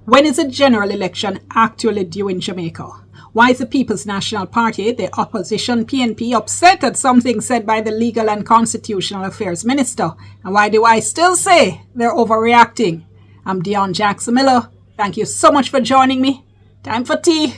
When is a general election actually due in Jamaica? Why is the People's National Party, the opposition PNP, upset at something said by the Legal and Constitutional Affairs Minister? And why do I still say they're overreacting? I'm Dionne Jackson Miller. Thank you so much for joining me. Time for tea.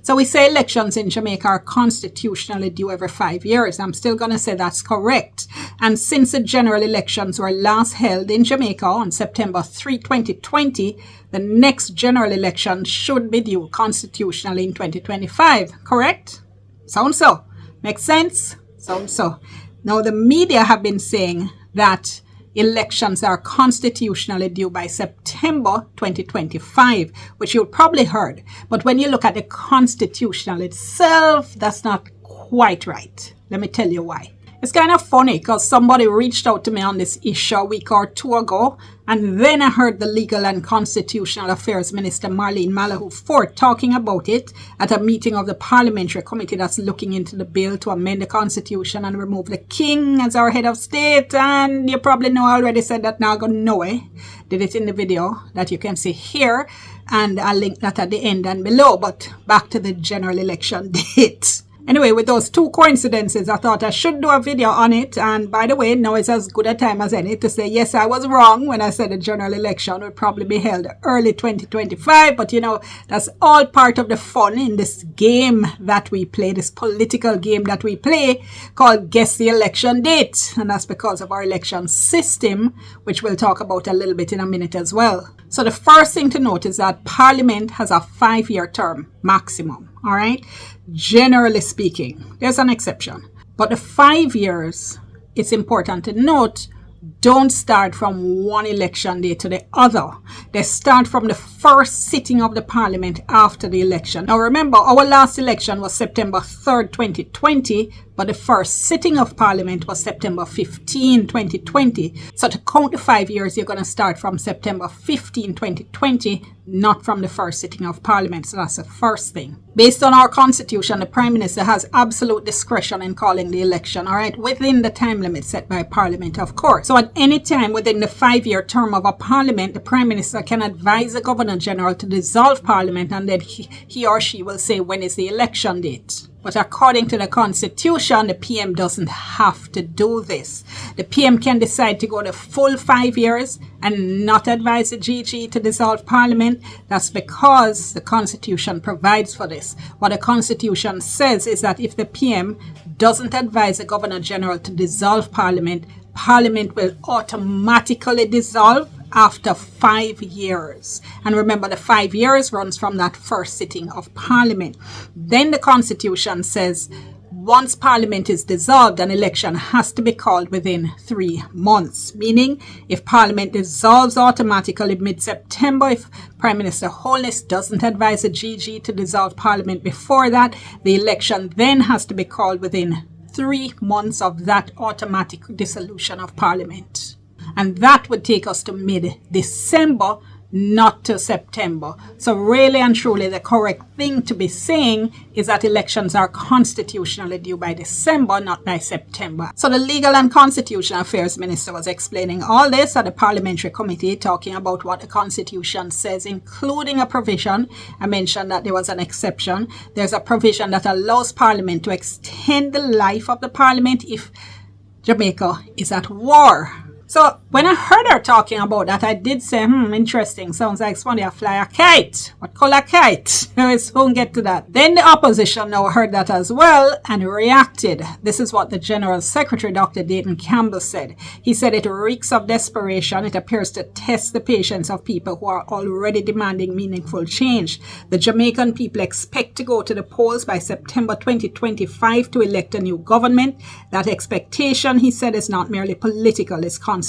So we say elections in Jamaica are constitutionally due every 5 years. I'm still going to say that's correct. And since the general elections were last held in Jamaica on September 3, 2020, the next general election should be due constitutionally in 2025. Correct? Sounds so. Makes sense? Sounds so. Now the media have been saying that elections are constitutionally due by September 2025, which you probably heard. But when you look at the constitution itself, that's not quite right. Let me tell you why. It's kind of funny because somebody reached out to me on this issue a week or two ago, and then I heard the Legal and Constitutional Affairs Minister Marlene Malahoo Fort talking about it at a meeting of the Parliamentary Committee that's looking into the bill to amend the Constitution and remove the King as our head of state. And you probably know I already said that now, going no way. Did it in the video that you can see here, and I'll link that at the end and below. But back to the general election date. Anyway, with those two coincidences, I thought I should do a video on it. And by the way, now is as good a time as any to say, yes, I was wrong when I said the general election would probably be held early 2025. But, you know, that's all part of the fun in this game that we play, this political game that we play called Guess the Election Date. And that's because of our election system, which we'll talk about a little bit in a minute as well. So the first thing to note is that Parliament has a 5-year term maximum. All right. Generally speaking, there's an exception. But the 5 years, it's important to note, don't start from one election day to the other. They start from the first sitting of the Parliament after the election. Now remember, our last election was September 3rd, 2020, but the first sitting of Parliament was September 15, 2020. So to count the 5 years, you're going to start from September 15, 2020, not from the first sitting of Parliament. So that's the first thing. Based on our Constitution, the Prime Minister has absolute discretion in calling the election, all right, within the time limit set by Parliament, of course. So at any time within the 5-year term of a Parliament, the Prime Minister can advise the Governor General to dissolve Parliament, and then he or she will say when is the election date. But according to the Constitution, the PM doesn't have to do this. The PM can decide to go the full 5 years and not advise the GG to dissolve Parliament. That's because the Constitution provides for this. What the Constitution says is that if the PM doesn't advise the Governor General to dissolve Parliament, Parliament will automatically dissolve after 5 years. And remember, the 5 years runs from that first sitting of Parliament. Then the Constitution says once Parliament is dissolved, an election has to be called within 3 months. Meaning, if Parliament dissolves automatically mid-September, if Prime Minister Holness doesn't advise the GG to dissolve Parliament before that, the election then has to be called within 3 months of that automatic dissolution of Parliament. And that would take us to mid-December, not to September. So really and truly, the correct thing to be saying is that elections are constitutionally due by December, not by September. So the Legal and Constitutional Affairs Minister was explaining all this at the Parliamentary Committee, talking about what the Constitution says, including a provision. I mentioned that there was an exception. There's a provision that allows Parliament to extend the life of the Parliament if Jamaica is at war. So when I heard her talking about that, I did say, interesting. Sounds like somebody fly a kite. What color kite? We'll soon get to that. Then the opposition now heard that as well and reacted. This is what the General Secretary, Dr. Dayton Campbell, said. He said it reeks of desperation. It appears to test the patience of people who are already demanding meaningful change. The Jamaican people expect to go to the polls by September 2025 to elect a new government. That expectation, he said, is not merely political, it's constitutional.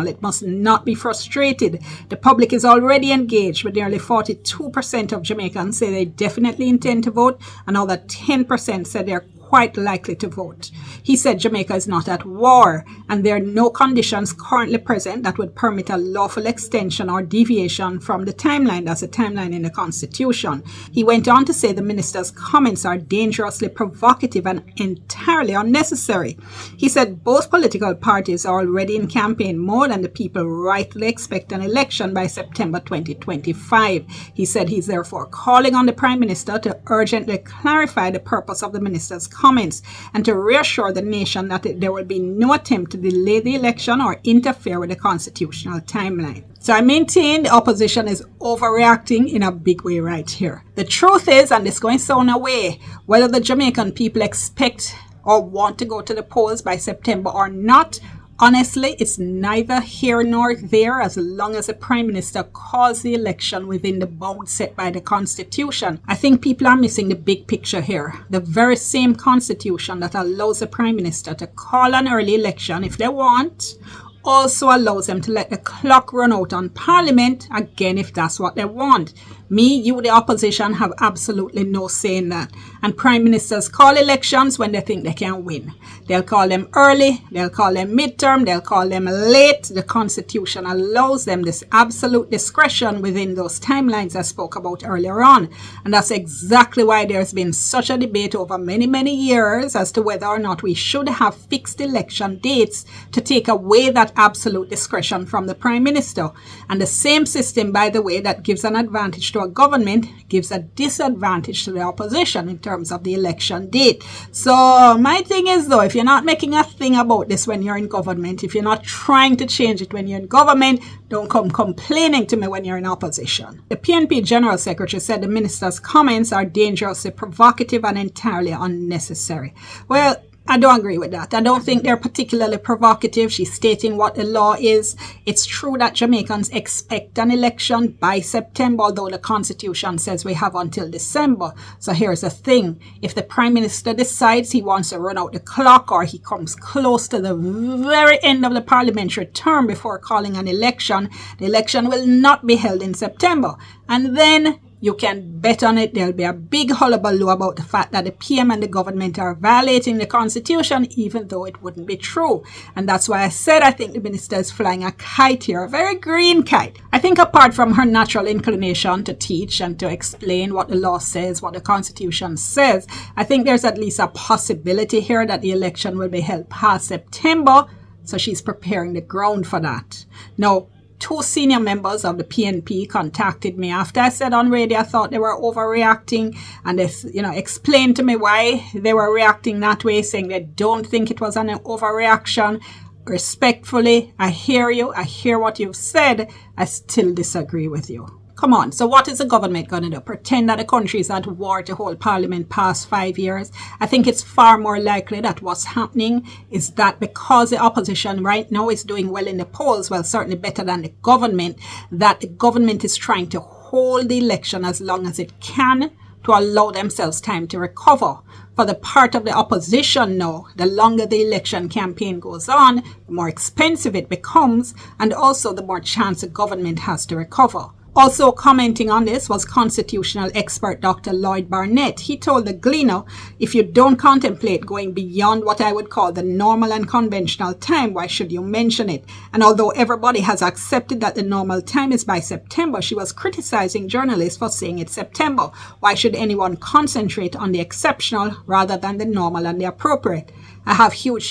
It must not be frustrated. The public is already engaged, with nearly 42% of Jamaicans say they definitely intend to vote, and another 10% said they're quite likely to vote. He said Jamaica is not at war, and there are no conditions currently present that would permit a lawful extension or deviation from the timeline. That's the timeline in the Constitution. He went on to say the minister's comments are dangerously provocative and entirely unnecessary. He said both political parties are already in campaign mode and the people rightly expect an election by September 2025. He said he's therefore calling on the Prime Minister to urgently clarify the purpose of the minister's comments and to reassure the nation that there will be no attempt to delay the election or interfere with the constitutional timeline. So I maintain the opposition is overreacting in a big way right here. The truth is, and this going to sound away, whether the Jamaican people expect or want to go to the polls by September or not, honestly, it's neither here nor there as long as the Prime Minister calls the election within the bounds set by the Constitution. I think people are missing the big picture here. The very same Constitution that allows the Prime Minister to call an early election if they want also allows them to let the clock run out on Parliament again if that's what they want. Me, you, the opposition, have absolutely no say in that. And Prime Ministers call elections when they think they can win. They'll call them early, they'll call them midterm, they'll call them late. The Constitution allows them this absolute discretion within those timelines I spoke about earlier on. And that's exactly why there's been such a debate over many, many years as to whether or not we should have fixed election dates to take away that absolute discretion from the Prime Minister. And the same system, by the way, that gives an advantage to a government gives a disadvantage to the opposition in terms of the election date. So my thing is, though, if you're not making a thing about this when you're in government, if you're not trying to change it when you're in government, don't come complaining to me when you're in opposition. The PNP General Secretary said the minister's comments are dangerously provocative and entirely unnecessary. Well, I don't agree with that. I don't think they're particularly provocative. She's stating what the law is. It's true that Jamaicans expect an election by September, although the Constitution says we have until December. So here's the thing. If the Prime Minister decides he wants to run out the clock or he comes close to the very end of the parliamentary term before calling an election, the election will not be held in September. And then you can bet on it, there'll be a big hullabaloo about the fact that the PM and the government are violating the Constitution, even though it wouldn't be true. And that's why I said I think the minister is flying a kite here, a very green kite. I think apart from her natural inclination to teach and to explain what the law says, what the Constitution says, I think there's at least a possibility here that the election will be held past September. So she's preparing the ground for that. Now, 2 senior members of the PNP contacted me after I said on radio I thought they were overreacting, and they, explained to me why they were reacting that way, saying they don't think it was an overreaction. Respectfully, I hear you. I hear what you've said. I still disagree with you. Come on, so what is the government going to do? Pretend that the country is at war to hold parliament past 5 years? I think it's far more likely that what's happening is that because the opposition right now is doing well in the polls, well, certainly better than the government, that the government is trying to hold the election as long as it can to allow themselves time to recover. For the part of the opposition now, the longer the election campaign goes on, the more expensive it becomes, and also the more chance the government has to recover. Also commenting on this was constitutional expert Dr. Lloyd Barnett. He told the Gleaner, if you don't contemplate going beyond what I would call the normal and conventional time, why should you mention it? And although everybody has accepted that the normal time is by September, she was criticizing journalists for saying it's September. Why should anyone concentrate on the exceptional rather than the normal and the appropriate? I have huge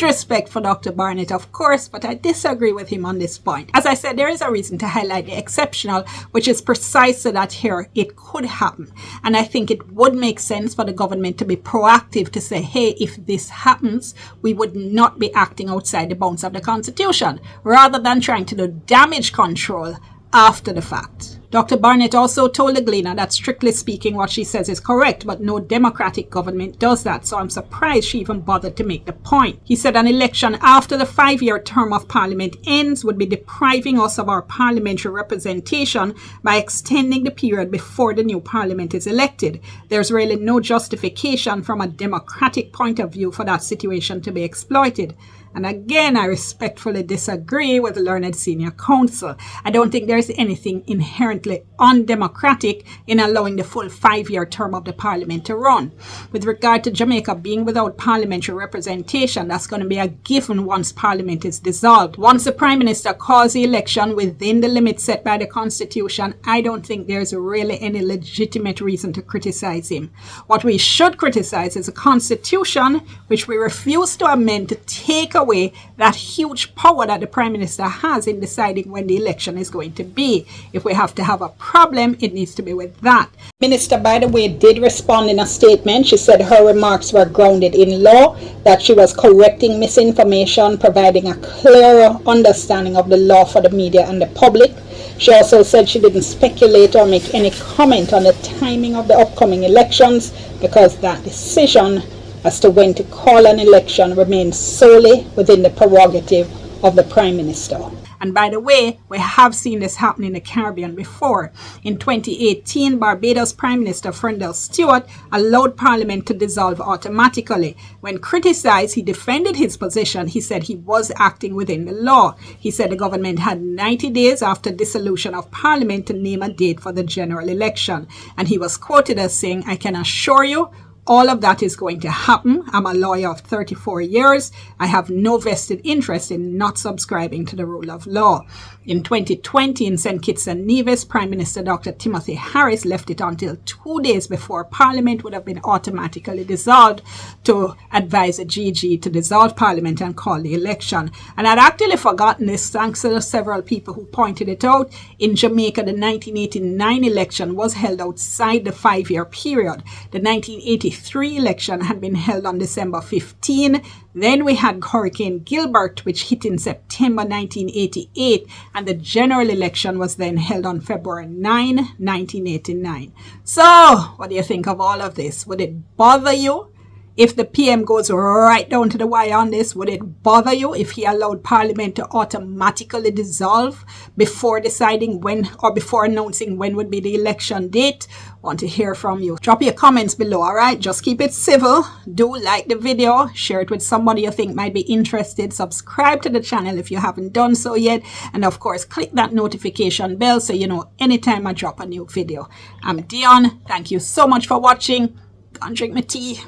respect for Dr. Barnett, of course, but I disagree with him on this point. As I said, there is a reason to highlight the exceptional, which is precisely that here it could happen. And I think it would make sense for the government to be proactive to say, hey, if this happens, we would not be acting outside the bounds of the Constitution, rather than trying to do damage control after the fact. Dr. Barnett also told the Gleaner that strictly speaking what she says is correct, but no democratic government does that, so I'm surprised she even bothered to make the point. He said an election after the 5-year term of parliament ends would be depriving us of our parliamentary representation by extending the period before the new parliament is elected. There's really no justification from a democratic point of view for that situation to be exploited. And again, I respectfully disagree with the learned senior counsel. I don't think there's anything inherently undemocratic in allowing the full 5-year term of the parliament to run. With regard to Jamaica being without parliamentary representation, that's going to be a given once parliament is dissolved. Once the prime minister calls the election within the limits set by the constitution, I don't think there's really any legitimate reason to criticize him. What we should criticize is a constitution which we refuse to amend to take away that huge power that the prime minister has in deciding when the election is going to be. If we have to have a problem, it needs to be with that. Minister, by the way, did respond in a statement. She said her remarks were grounded in law, that she was correcting misinformation, providing a clearer understanding of the law for the media and the public. She also said she didn't speculate or make any comment on the timing of the upcoming elections because that decision as to when to call an election remains solely within the prerogative of the Prime Minister. And by the way, we have seen this happen in the Caribbean before. In 2018, Barbados Prime Minister Frendel Stewart allowed Parliament to dissolve automatically. When criticized, he defended his position. He said he was acting within the law. He said the government had 90 days after dissolution of Parliament to name a date for the general election. And he was quoted as saying, "I can assure you, all of that is going to happen. I'm a lawyer of 34 years. I have no vested interest in not subscribing to the rule of law." In 2020, in St. Kitts and Nevis, Prime Minister Dr. Timothy Harris left it until 2 days before Parliament would have been automatically dissolved to advise the GG to dissolve Parliament and call the election. And I'd actually forgotten this, thanks to the several people who pointed it out. In Jamaica, the 1989 election was held outside the 5-year period. The 1983 election had been held on December 15. Then we had Hurricane Gilbert, which hit in September 1988, and the general election was then held on February 9, 1989. So, what do you think of all of this? Would it bother you if the PM goes right down to the wire on this? Would it bother you if he allowed Parliament to automatically dissolve before deciding when or before announcing when would be the election date? Want to hear from you. Drop your comments below, all right? Just keep it civil. Do like the video. Share it with somebody you think might be interested. Subscribe to the channel if you haven't done so yet. And of course, click that notification bell so you know anytime I drop a new video. I'm Dionne. Thank you so much for watching. Go and drink my tea.